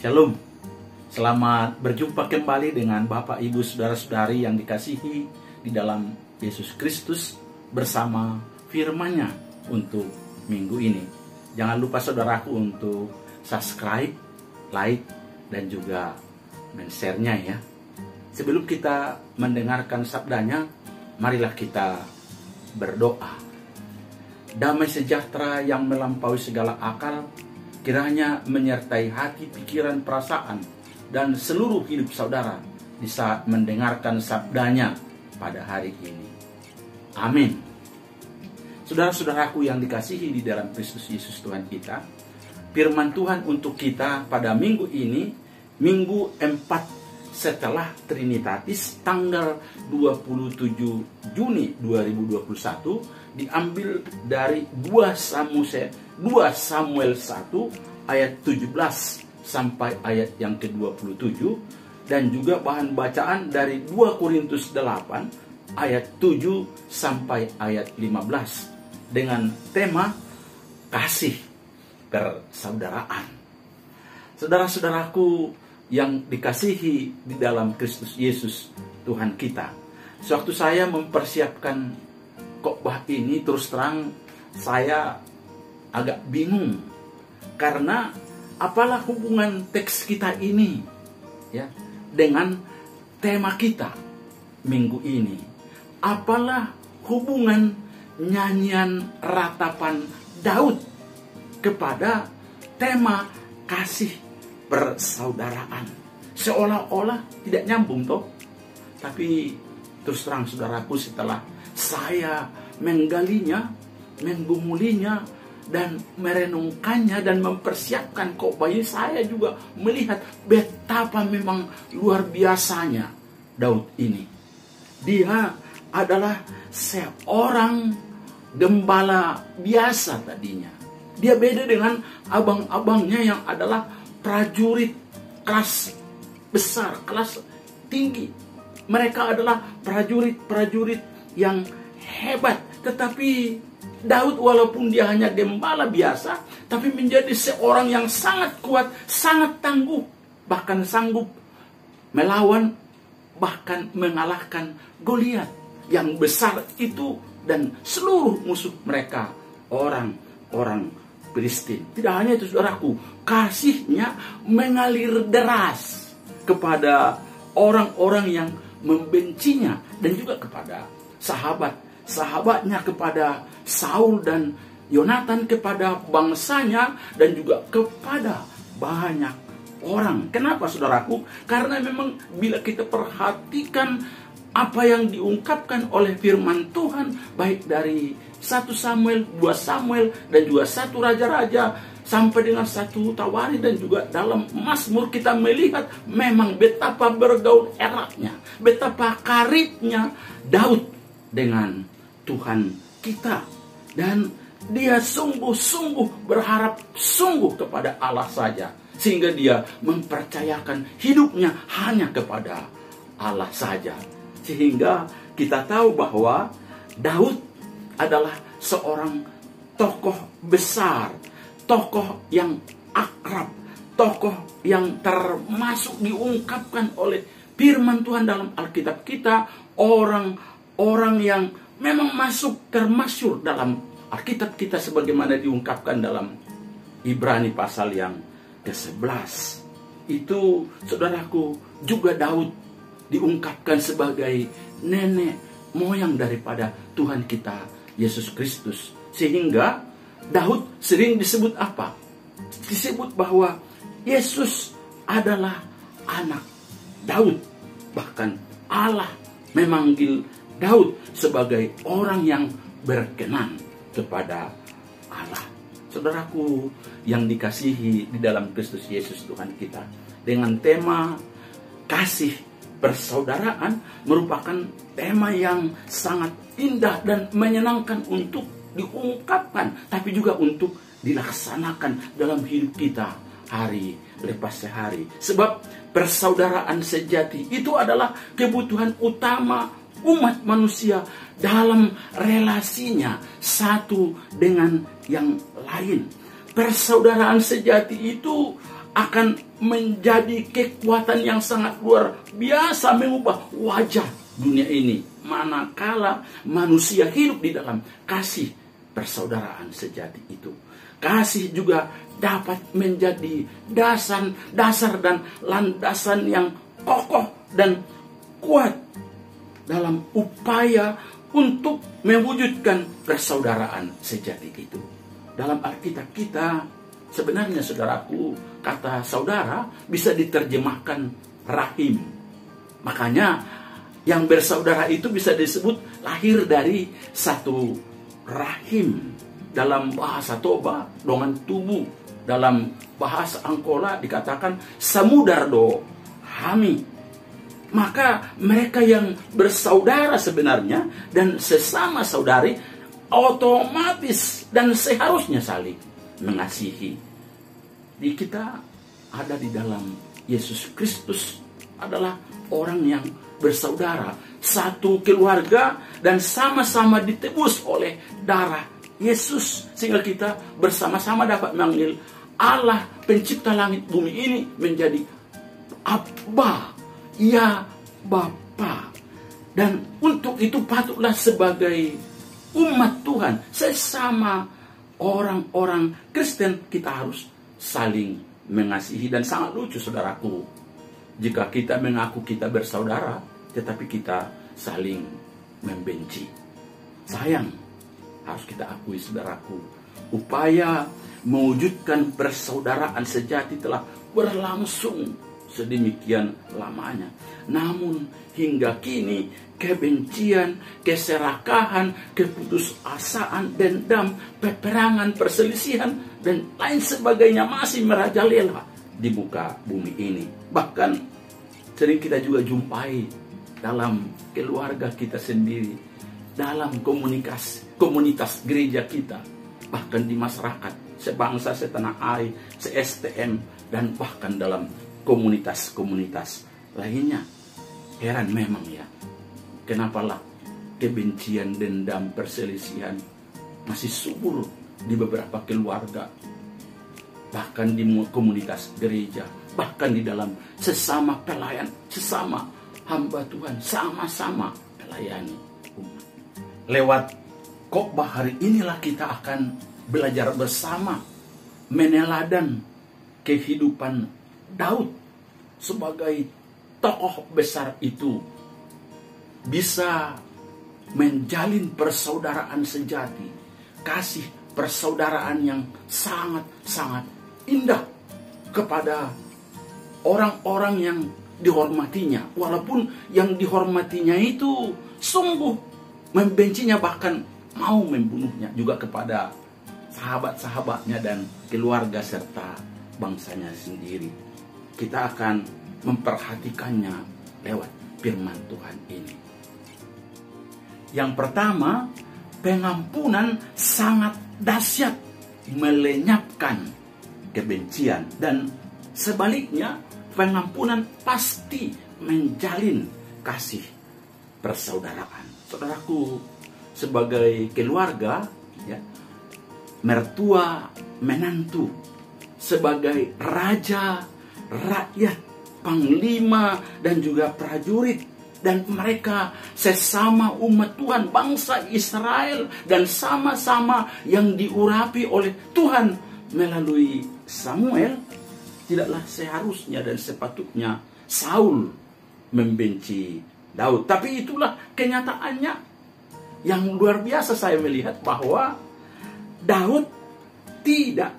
Shalom, selamat berjumpa kembali dengan Bapak, Ibu, Saudara-saudari yang dikasihi di dalam Yesus Kristus bersama firman-Nya untuk minggu ini. Jangan lupa saudaraku untuk subscribe, like, dan juga men-share-nya ya. Sebelum kita mendengarkan sabdanya, marilah kita berdoa. Damai sejahtera yang melampaui segala akal kiranya menyertai hati, pikiran, perasaan, dan seluruh hidup saudara di saat mendengarkan sabdanya pada hari ini. Amin. Saudara-saudaraku yang dikasihi di dalam Kristus Yesus Tuhan kita, firman Tuhan untuk kita pada minggu ini, minggu 4 setelah Trinitatis, tanggal 27 Juni 2021, diambil dari 2 Samuel 1 ayat 17 sampai ayat yang ke-27, dan juga bahan bacaan dari 2 Korintus 8 ayat 7 sampai ayat 15 dengan tema kasih persaudaraan. Saudara-saudaraku yang dikasihi di dalam Kristus Yesus Tuhan kita, sewaktu saya mempersiapkan khotbah ini, terus terang saya agak bingung karena apalah hubungan teks kita ini ya dengan tema kita minggu ini. Apalah hubungan nyanyian ratapan Daud kepada tema kasih persaudaraan. Seolah-olah tidak nyambung toh. Tapi terus terang saudaraku, setelah saya menggalinya, menggumulinya, dan merenungkannya dan mempersiapkan khotbah ini, saya juga melihat betapa memang luar biasanya Daud ini. Dia adalah seorang gembala biasa tadinya. Dia beda dengan abang-abangnya yang adalah prajurit kelas besar, kelas tinggi. Mereka adalah prajurit-prajurit yang hebat. Tetapi Daud walaupun dia hanya gembala biasa, tapi menjadi seorang yang sangat kuat, sangat tangguh, bahkan sanggup melawan, bahkan mengalahkan Goliat yang besar itu dan seluruh musuh mereka, orang-orang Filistin. Tidak hanya itu saudaraku, kasihnya mengalir deras kepada orang-orang yang membencinya dan juga kepada sahabatnya, kepada Saul dan Yonatan, kepada bangsanya, dan juga kepada banyak orang. Kenapa saudaraku? Karena memang bila kita perhatikan apa yang diungkapkan oleh firman Tuhan, baik dari 1 Samuel, 2 Samuel, dan juga 1 Raja-Raja, sampai dengan 1 Tawarin, dan juga dalam Mazmur, kita melihat memang betapa bergaul eratnya, betapa karibnya Daud dengan Tuhan kita. Dan dia sungguh-sungguh berharap sungguh kepada Allah saja, sehingga dia mempercayakan hidupnya hanya kepada Allah saja. Sehingga kita tahu bahwa Daud adalah seorang tokoh besar, tokoh yang akrab, tokoh yang termasuk diungkapkan oleh firman Tuhan dalam Alkitab kita, orang yang memang masuk termasyhur dalam Alkitab kita, sebagaimana diungkapkan dalam Ibrani pasal yang ke-11. Itu saudaraku, juga Daud diungkapkan sebagai nenek moyang daripada Tuhan kita Yesus Kristus. Sehingga Daud sering disebut apa? Disebut bahwa Yesus adalah anak Daud. Bahkan Allah memanggil Daud sebagai orang yang berkenan kepada Allah. Saudaraku yang dikasihi di dalam Kristus Yesus Tuhan kita, dengan tema kasih persaudaraan merupakan tema yang sangat indah dan menyenangkan untuk diungkapkan, tapi juga untuk dilaksanakan dalam hidup kita hari lepas hari. Sebab persaudaraan sejati itu adalah kebutuhan utama umat manusia dalam relasinya satu dengan yang lain. Persaudaraan sejati itu akan menjadi kekuatan yang sangat luar biasa mengubah wajah dunia ini, manakala manusia hidup di dalam kasih persaudaraan sejati itu. Kasih juga dapat menjadi dasar dan landasan yang kokoh dan kuat dalam upaya untuk mewujudkan persaudaraan sejati itu. Dalam Alkitab kita, sebenarnya saudaraku, kata saudara bisa diterjemahkan rahim. Makanya yang bersaudara itu bisa disebut lahir dari satu rahim. Dalam bahasa Toba, dongan tubuh. Dalam bahasa Angkola dikatakan samudardo hami. Maka mereka yang bersaudara sebenarnya dan sesama saudari otomatis dan seharusnya saling mengasihi. Di kita ada di dalam Yesus Kristus adalah orang yang bersaudara, satu keluarga dan sama-sama ditebus oleh darah Yesus, sehingga kita bersama-sama dapat memanggil Allah pencipta langit bumi ini menjadi Abba, ya Bapa. Dan untuk itu patutlah sebagai umat Tuhan, sesama orang-orang Kristen, kita harus saling mengasihi. Dan sangat lucu saudaraku, jika kita mengaku kita bersaudara tetapi kita saling membenci. Sayang, harus kita akui saudaraku, upaya mewujudkan persaudaraan sejati telah berlangsung sedemikian lamanya. Namun hingga kini kebencian, keserakahan, keputusasaan, dendam, peperangan, perselisihan, dan lain sebagainya masih merajalela di muka bumi ini. Bahkan sering kita juga jumpai dalam keluarga kita sendiri, dalam komunitas gereja kita, bahkan di masyarakat, sebangsa, setanah air, se-STM, dan bahkan dalam komunitas-komunitas lainnya. Heran memang ya, kenapalah kebencian, dendam, perselisihan masih subur di beberapa keluarga, bahkan di komunitas gereja, bahkan di dalam sesama pelayan, sesama hamba Tuhan, sama-sama melayani umat. Lewat khotbah hari inilah kita akan belajar bersama meneladan kehidupan Daud sebagai tokoh besar itu bisa menjalin persaudaraan sejati, kasih persaudaraan yang sangat-sangat indah kepada orang-orang yang dihormatinya, walaupun yang dihormatinya itu sungguh membencinya, bahkan mau membunuhnya, juga kepada sahabat-sahabatnya dan keluarga serta bangsanya sendiri. Kita akan memperhatikannya lewat firman Tuhan ini. Yang pertama, pengampunan sangat dahsyat melenyapkan kebencian, dan sebaliknya pengampunan pasti menjalin kasih persaudaraan. Saudaraku, sebagai keluarga, ya, mertua, menantu, sebagai raja, rakyat, panglima, dan juga prajurit, dan mereka sesama umat Tuhan, bangsa Israel, dan sama-sama yang diurapi oleh Tuhan melalui Samuel, tidaklah seharusnya dan sepatutnya Saul membenci Daud. Tapi itulah kenyataannya. Yang luar biasa saya melihat bahwa Daud tidak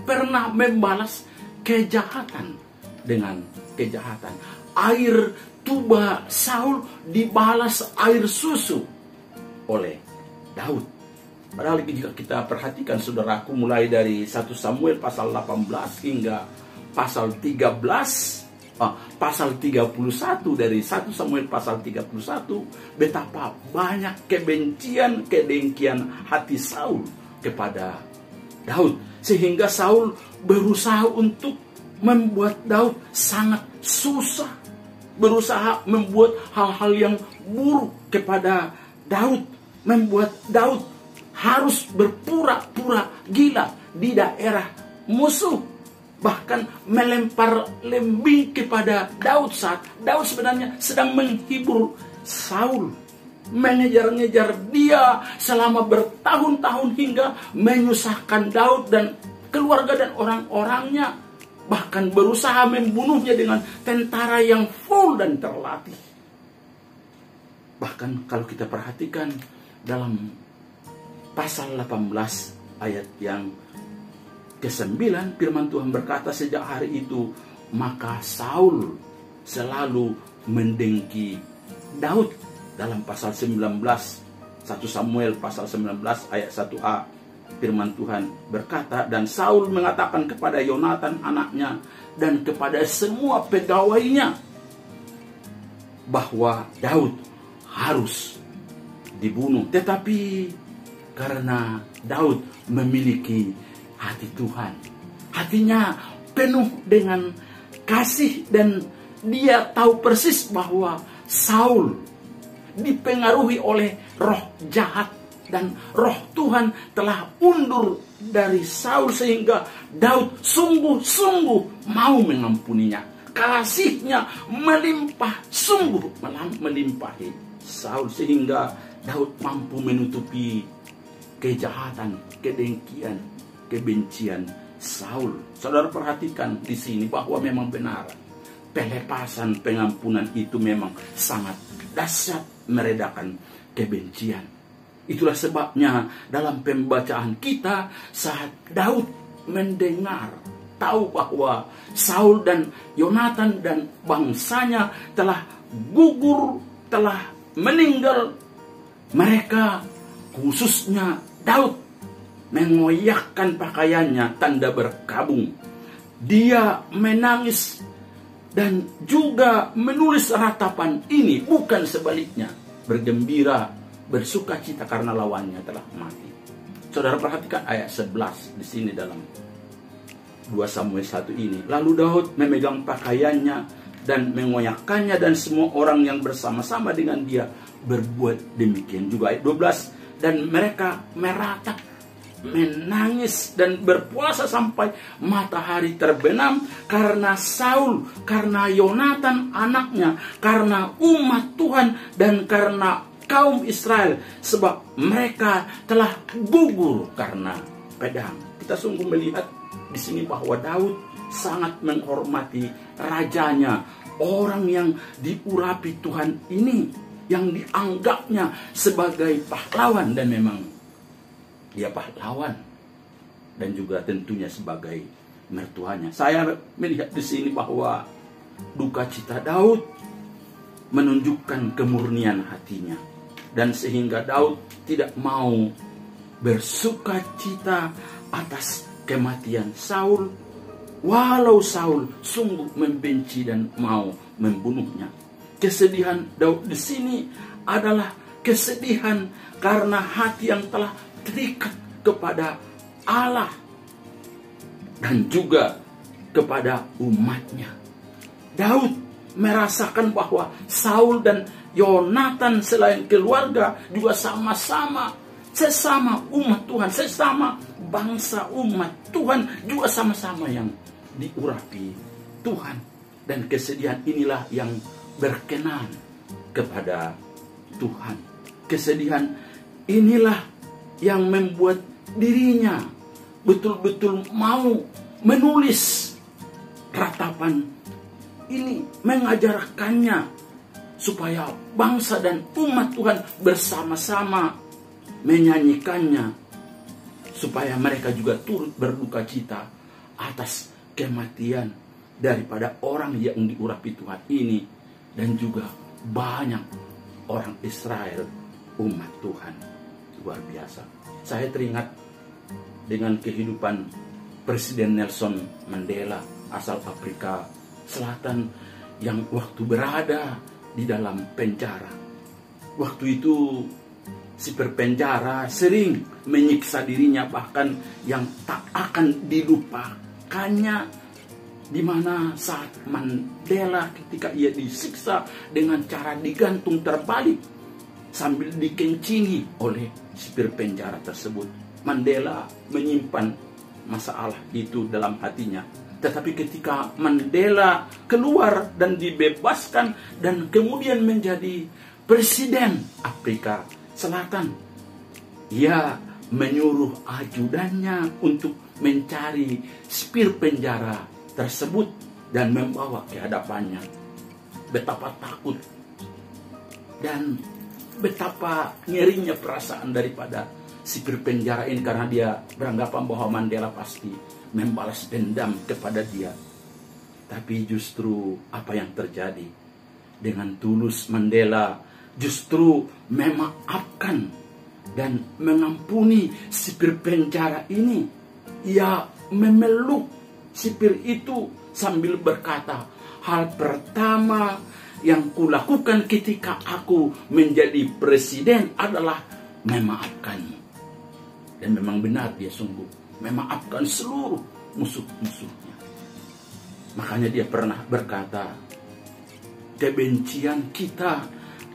pernah membalas kejahatan dengan kejahatan. Air tuba Saul dibalas air susu oleh Daud. Padahal jika kita perhatikan saudaraku, mulai dari 1 Samuel pasal 18 hingga pasal 31, dari 1 Samuel pasal 31, betapa banyak kebencian, kedengkian hati Saul kepada Daud, sehingga Saul berusaha untuk membuat Daud sangat susah, berusaha membuat hal-hal yang buruk kepada Daud, membuat Daud harus berpura-pura gila di daerah musuh, bahkan melempar lembing kepada Daud saat Daud sebenarnya sedang menghibur Saul, mengejar-ngejar dia selama bertahun-tahun hingga menyusahkan Daud dan keluarga dan orang-orangnya, bahkan berusaha membunuhnya dengan tentara yang full dan terlatih. Bahkan kalau kita perhatikan dalam pasal 18 ayat yang ke-9, firman Tuhan berkata, sejak hari itu maka Saul selalu mendengki Daud. Dalam pasal 19, 1 Samuel pasal 19 ayat 1a, firman Tuhan berkata, dan Saul mengatakan kepada Yonatan anaknya dan kepada semua pegawainya bahwa Daud harus dibunuh. Tetapi karena Daud memiliki hati Tuhan, hatinya penuh dengan kasih, dan dia tahu persis bahwa Saul dipengaruhi oleh roh jahat, dan roh Tuhan telah undur dari Saul sehingga Daud sungguh-sungguh mau mengampuninya. Kasihnya melimpah, sungguh melimpahi Saul sehingga Daud mampu menutupi kejahatan, kedengkian, kebencian Saul. Saudara perhatikan di sini bahwa memang benar pelepasan pengampunan itu memang sangat dahsyat, meredakan kebencian. Itulah sebabnya dalam pembacaan kita saat Daud mendengar, tahu bahwa Saul dan Yonatan dan bangsanya telah gugur, telah meninggal, mereka khususnya Daud mengoyakkan pakaiannya tanda berkabung. Dia menangis dan juga menulis ratapan ini, bukan sebaliknya, bergembira, bersuka cita karena lawannya telah mati. Saudara perhatikan ayat 11 di sini dalam 2 Samuel 1 ini. Lalu Daud memegang pakaiannya dan mengoyakkannya, dan semua orang yang bersama-sama dengan dia berbuat demikian juga. Ayat 12, dan mereka meratap, menangis dan berpuasa sampai matahari terbenam karena Saul, karena Yonatan anaknya, karena umat Tuhan, dan karena kaum Israel, sebab mereka telah gugur karena pedang. Kita sungguh melihat di sini bahwa Daud sangat menghormati rajanya, orang yang diurapi Tuhan ini, yang dianggapnya sebagai pahlawan, dan memang dia pahlawan, dan juga tentunya sebagai mertuanya. Saya melihat di sini bahwa duka cita Daud menunjukkan kemurnian hatinya, dan sehingga Daud tidak mau bersuka cita atas kematian Saul, walau Saul sungguh membenci dan mau membunuhnya. Kesedihan Daud di sini adalah kesedihan karena hati yang telah terikat kepada Allah dan juga kepada umatnya. Daud merasakan bahwa Saul dan Yonatan selain keluarga juga sama-sama sesama umat Tuhan, sesama bangsa umat Tuhan, juga sama-sama yang diurapi Tuhan. Dan kesedihan inilah yang berkenan kepada Tuhan. Kesedihan inilah yang membuat dirinya betul-betul mau menulis ratapan ini, mengajarkannya supaya bangsa dan umat Tuhan bersama-sama menyanyikannya, supaya mereka juga turut berduka cita atas kematian daripada orang yang diurapi Tuhan ini, dan juga banyak orang Israel, umat Tuhan. Luar biasa. Saya teringat dengan kehidupan Presiden Nelson Mandela, asal Afrika Selatan, yang waktu berada di dalam penjara. Waktu itu si berpenjara sering menyiksa dirinya, bahkan yang tak akan dilupakannya, di mana saat Mandela ketika ia disiksa dengan cara digantung terbalik sambil dikencingi oleh sipir penjara tersebut, Mandela menyimpan masalah itu dalam hatinya. Tetapi ketika Mandela keluar dan dibebaskan dan kemudian menjadi presiden Afrika Selatan, ia menyuruh ajudannya untuk mencari sipir penjara tersebut dan membawa ke hadapannya. Betapa takut dan betapa ngerinya perasaan daripada sipir penjara ini, karena dia beranggapan bahwa Mandela pasti membalas dendam kepada dia. Tapi justru apa yang terjadi? Dengan tulus Mandela justru memaafkan dan mengampuni sipir penjara ini. Ia memeluk sipir itu sambil berkata, hal pertama yang kulakukan ketika aku menjadi presiden adalah memaafkanmu. Dan memang benar dia sungguh memaafkan seluruh musuh-musuhnya. Makanya dia pernah berkata, kebencian kita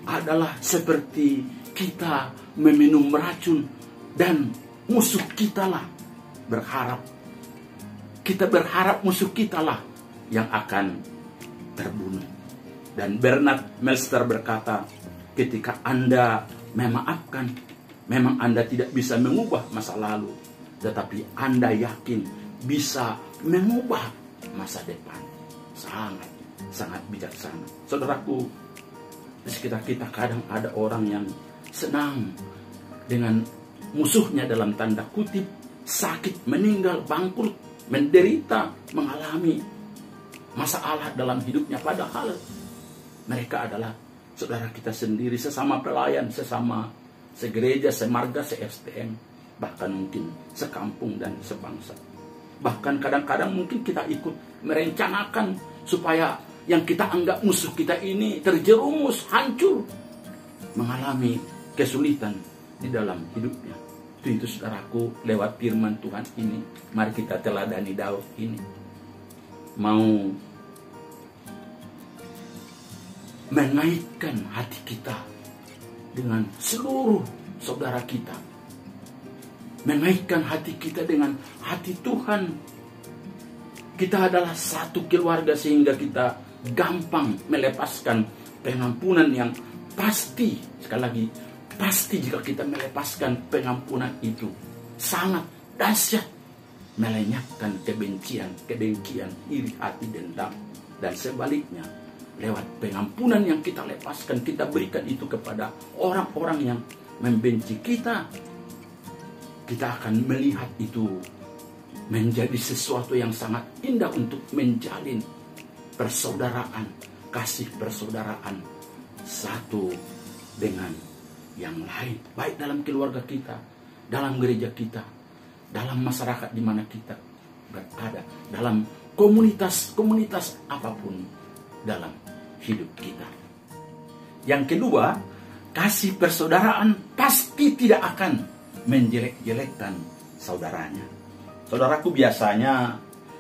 adalah seperti kita meminum racun dan musuh kita lah kita berharap musuh kita lah yang akan terbunuh. Dan Bernard Melster berkata, ketika Anda memaafkan, memang Anda tidak bisa mengubah masa lalu, tetapi Anda yakin bisa mengubah masa depan. Sangat bijaksana. Saudaraku, di sekitar kita kadang ada orang yang senang dengan musuhnya dalam tanda kutip sakit, meninggal, bangkrut, menderita, mengalami masalah dalam hidupnya. Padahal mereka adalah saudara kita sendiri, sesama pelayan, sesama segereja, semarga, se-STM, bahkan mungkin sekampung dan sebangsa. Bahkan kadang-kadang mungkin kita ikut merencanakan supaya yang kita anggap musuh kita ini terjerumus, hancur, mengalami kesulitan di dalam hidupnya. Itu saudaraku, lewat firman Tuhan ini, mari kita teladani Daud ini. Mau mengaitkan hati kita dengan seluruh saudara kita, mengaitkan hati kita dengan hati Tuhan. Kita adalah satu keluarga sehingga kita gampang melepaskan pengampunan yang pasti. Sekali lagi, pasti jika kita melepaskan pengampunan itu sangat dahsyat, melenyapkan kebencian, kedengkian, iri hati, dendam. Dan sebaliknya, lewat pengampunan yang kita lepaskan, kita berikan itu kepada orang-orang yang membenci kita, kita akan melihat itu menjadi sesuatu yang sangat indah untuk menjalin persaudaraan, kasih persaudaraan satu dengan yang lain, baik dalam keluarga kita, dalam gereja kita, dalam masyarakat di mana kita berada, dalam komunitas apapun dalam hidup kita. Yang kedua, kasih persaudaraan pasti tidak akan menjelek-jelekkan saudaranya. Saudaraku, biasanya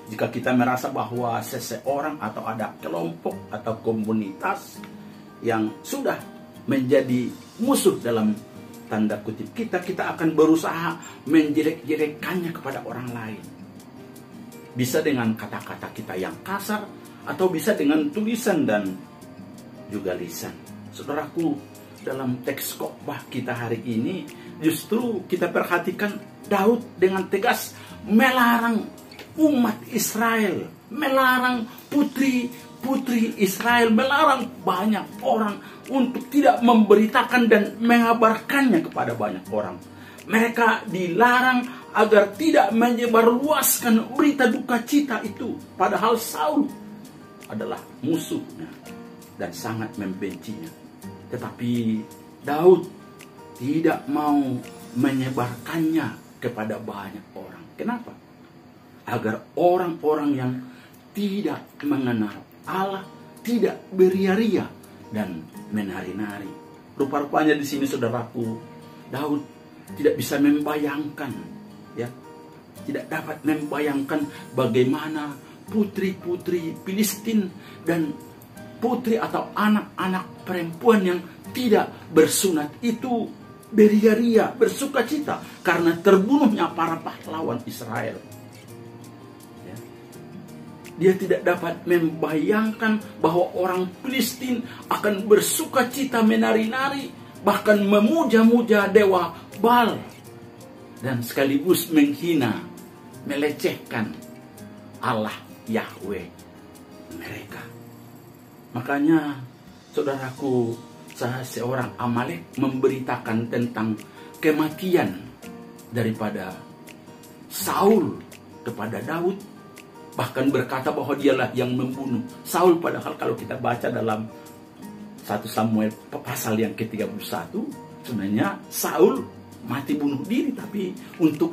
jika kita merasa bahwa seseorang atau ada kelompok atau komunitas yang sudah menjadi musuh dalam tanda kutip kita akan berusaha menjelek-jelekkannya kepada orang lain. Bisa dengan kata-kata kita yang kasar, atau bisa dengan tulisan dan juga lisan. Saudaraku, dalam teks khotbah kita hari ini, justru kita perhatikan Daud dengan tegas melarang umat Israel, melarang putri Israel, melarang banyak orang untuk tidak memberitakan dan mengabarkannya kepada banyak orang. Mereka dilarang agar tidak menyebarluaskan berita duka cita itu, padahal Saul adalah musuhnya dan sangat membencinya. Tetapi Daud tidak mau menyebarkannya kepada banyak orang. Kenapa? Agar orang-orang yang tidak mengenal Allah tidak beria-ria dan menari-nari. Rupa-rupanya di sini, saudaraku, Daud tidak bisa membayangkan, ya, tidak dapat membayangkan bagaimana putri-putri Filistin dan putri atau anak-anak perempuan yang tidak bersunat itu beria-ria, bersuka cita karena terbunuhnya para pahlawan Israel. Dia tidak dapat membayangkan bahwa orang Filistin akan bersuka cita menari-nari, bahkan memuja-muja dewa Baal, dan sekaligus menghina, melecehkan Allah Yahweh mereka. Makanya saudaraku, seorang Amalek memberitakan tentang kematian daripada Saul kepada Daud, bahkan berkata bahwa dialah yang membunuh Saul. Padahal kalau kita baca dalam 1 Samuel pasal yang ke-31, sebenarnya Saul mati bunuh diri, tapi untuk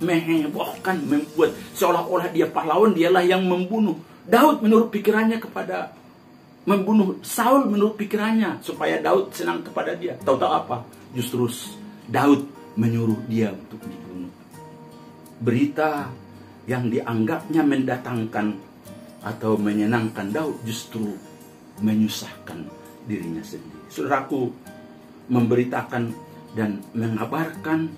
menghebohkan, membuat seolah-olah dia pahlawan, dialah yang membunuh Daud menurut pikirannya kepada membunuh Saul menurut pikirannya, supaya Daud senang kepada dia. Tahu-tahu apa? Justru Daud menyuruh dia untuk dibunuh. Berita yang dianggapnya mendatangkan atau menyenangkan Daud justru menyusahkan dirinya sendiri. Saudaraku, memberitakan dan mengabarkan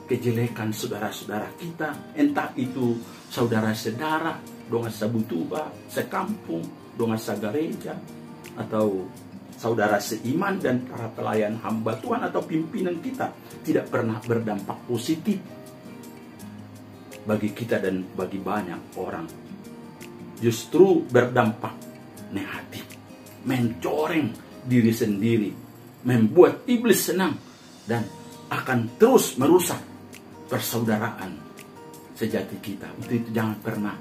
kejelekan saudara-saudara kita, entah itu saudara-saudara donga sabutuba, sekampung, donga sagareja, atau saudara seiman dan para pelayan hamba Tuhan atau pimpinan kita, tidak pernah berdampak positif bagi kita dan bagi banyak orang. Justru berdampak negatif, mencoreng diri sendiri, membuat iblis senang, dan akan terus merusak persaudaraan sejati kita. Itu jangan pernah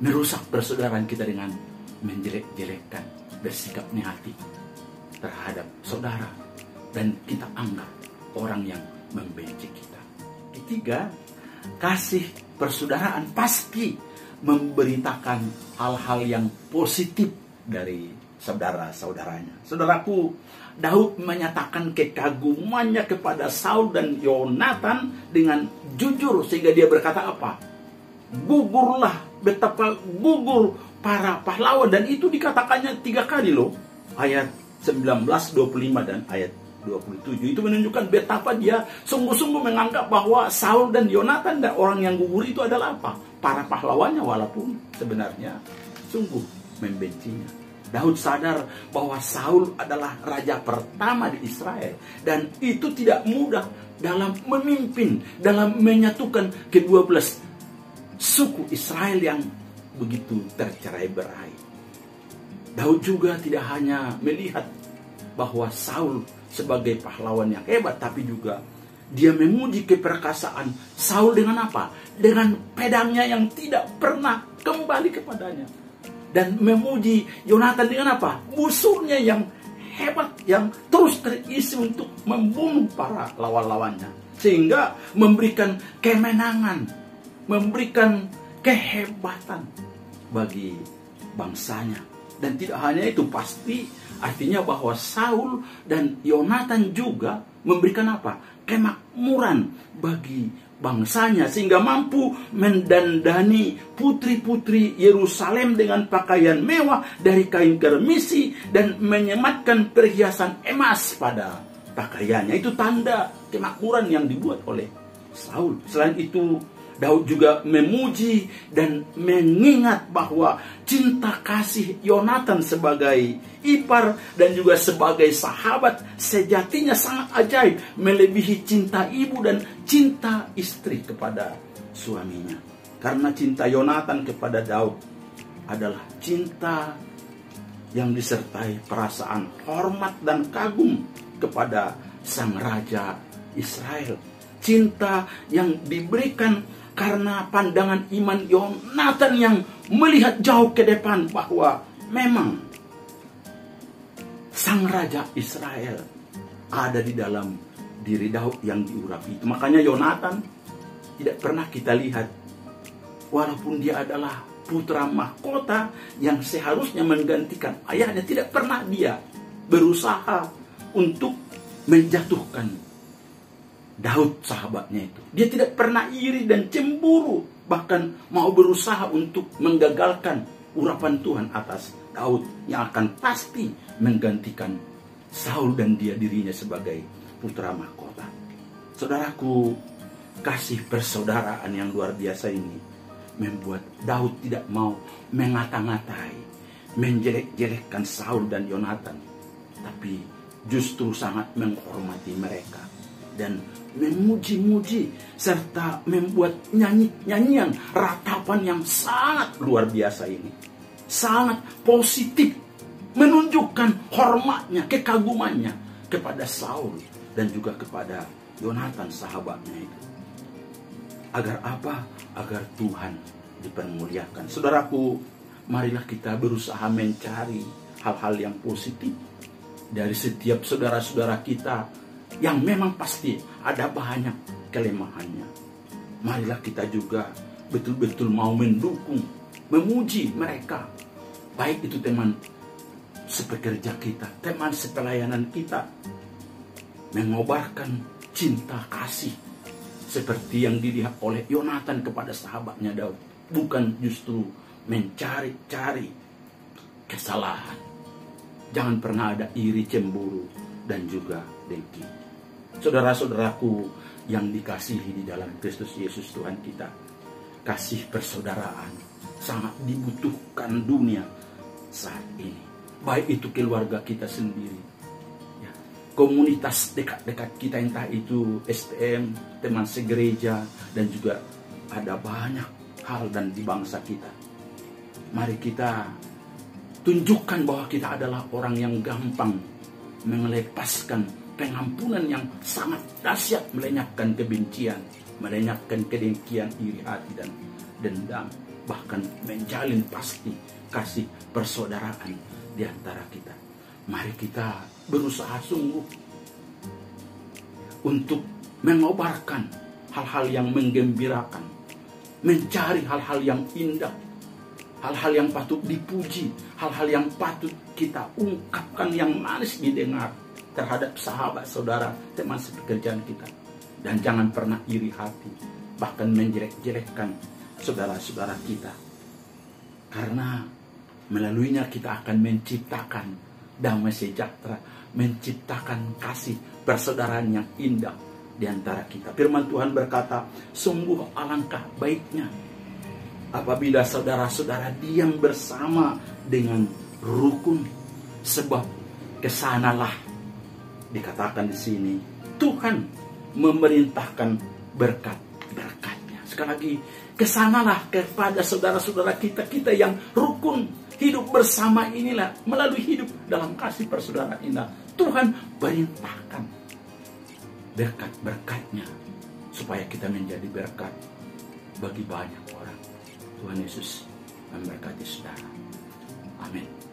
merusak persaudaraan kita dengan menjelek-jelekkan, bersikap negatif terhadap saudara, dan kita anggap orang yang membenci kita. Ketiga, kasih persaudaraan pasti memberitakan hal-hal yang positif dari saudara-saudaranya. Saudaraku, Daud menyatakan kekagumannya kepada Saul dan Yonatan dengan jujur, sehingga dia berkata apa? Gugurlah, betapa gugur para pahlawan. Dan itu dikatakannya 3 kali loh. Ayat 19, 25 dan ayat 27. Itu menunjukkan betapa dia sungguh-sungguh menganggap bahwa Saul dan Yonatan dan orang yang gugur itu adalah apa? Para pahlawannya, walaupun sebenarnya sungguh membencinya. Daud sadar bahwa Saul adalah raja pertama di Israel, dan itu tidak mudah dalam memimpin, dalam menyatukan ke-12 suku Israel yang begitu tercerai-berai. Daud juga tidak hanya melihat bahwa Saul sebagai pahlawan yang hebat, tapi juga dia memuji keperkasaan Saul dengan apa? Dengan pedangnya yang tidak pernah kembali kepadanya. Dan memuji Yonatan dengan apa? Musuhnya yang hebat, yang terus terisi untuk membunuh para lawan-lawannya. Sehingga memberikan kemenangan, memberikan kehebatan bagi bangsanya. Dan tidak hanya itu, pasti artinya bahwa Saul dan Yonatan juga memberikan apa? Kemakmuran bagi bangsanya, sehingga mampu mendandani putri-putri Yerusalem dengan pakaian mewah dari kain germisi dan menyematkan perhiasan emas pada pakaiannya. Itu tanda kemakmuran yang dibuat oleh Saul. Selain itu, Daud juga memuji dan mengingat bahwa cinta kasih Yonatan sebagai ipar dan juga sebagai sahabat sejatinya sangat ajaib, melebihi cinta ibu dan cinta istri kepada suaminya. Karena cinta Yonatan kepada Daud adalah cinta yang disertai perasaan hormat dan kagum kepada sang raja Israel. Cinta yang diberikan karena pandangan iman Yonatan yang melihat jauh ke depan bahwa memang sang raja Israel ada di dalam diri Daud yang diurapi itu. Makanya Yonatan tidak pernah kita lihat, walaupun dia adalah putra mahkota yang seharusnya menggantikan ayahnya, tidak pernah dia berusaha untuk menjatuhkan Daud sahabatnya itu. Dia tidak pernah iri dan cemburu, bahkan mau berusaha untuk menggagalkan urapan Tuhan atas Daud yang akan pasti menggantikan Saul dan dia dirinya sebagai putra mahkota. Saudaraku, kasih persaudaraan yang luar biasa ini membuat Daud tidak mau mengata-ngatai, menjelek-jelekkan Saul dan Yonatan, tapi justru sangat menghormati mereka dan memuji-muji serta membuat nyanyian ratapan yang sangat luar biasa ini. Sangat positif, menunjukkan hormatnya, kekagumannya kepada Saul dan juga kepada Yonatan sahabatnya itu. Agar apa? Agar Tuhan dipermuliakan. Saudaraku, marilah kita berusaha mencari hal-hal yang positif dari setiap saudara-saudara kita yang memang pasti ada banyak kelemahannya. Marilah kita juga betul-betul mau mendukung, memuji mereka. Baik itu teman sepekerja kita, teman sepelayanan kita, mengobarkan cinta kasih seperti yang dilihat oleh Yonatan kepada sahabatnya Daud, bukan justru mencari-cari kesalahan. Jangan pernah ada iri, cemburu, dan juga dengki. Saudara-saudaraku yang dikasihi di dalam Kristus Yesus Tuhan kita, kasih persaudaraan sangat dibutuhkan dunia saat ini. Baik itu keluarga kita sendiri, ya, komunitas dekat-dekat kita, entah itu STM, teman segereja, dan juga ada banyak hal dan di bangsa kita. Mari kita tunjukkan bahwa kita adalah orang yang gampang melepaskan pengampunan yang sangat dahsyat, melenyapkan kebencian, melenyapkan kedengkian, iri hati, dan dendam, bahkan menjalin pasti kasih persaudaraan di antara kita. Mari kita berusaha sungguh untuk mengobarkan hal-hal yang menggembirakan, mencari hal-hal yang indah, hal-hal yang patut dipuji, hal-hal yang patut kita ungkapkan yang manis didengar terhadap sahabat, saudara, teman sepekerjaan kita. Dan jangan pernah iri hati, bahkan menjelek-jelekkan saudara-saudara kita. Karena melaluinya kita akan menciptakan damai sejahtera, menciptakan kasih persaudaraan yang indah di antara kita. Firman Tuhan berkata, sungguh alangkah baiknya apabila saudara-saudara diam bersama dengan rukun, sebab kesanalah, dikatakan di sini, Tuhan memerintahkan berkat-berkatnya. Sekali lagi, kesanalah kepada saudara-saudara kita, kita yang rukun, hidup bersama inilah, melalui hidup dalam kasih persaudaraan indah, Tuhan perintahkan berkat-berkatnya, supaya kita menjadi berkat bagi banyak orang. Tuhan Yesus memberkati saudara. Amin.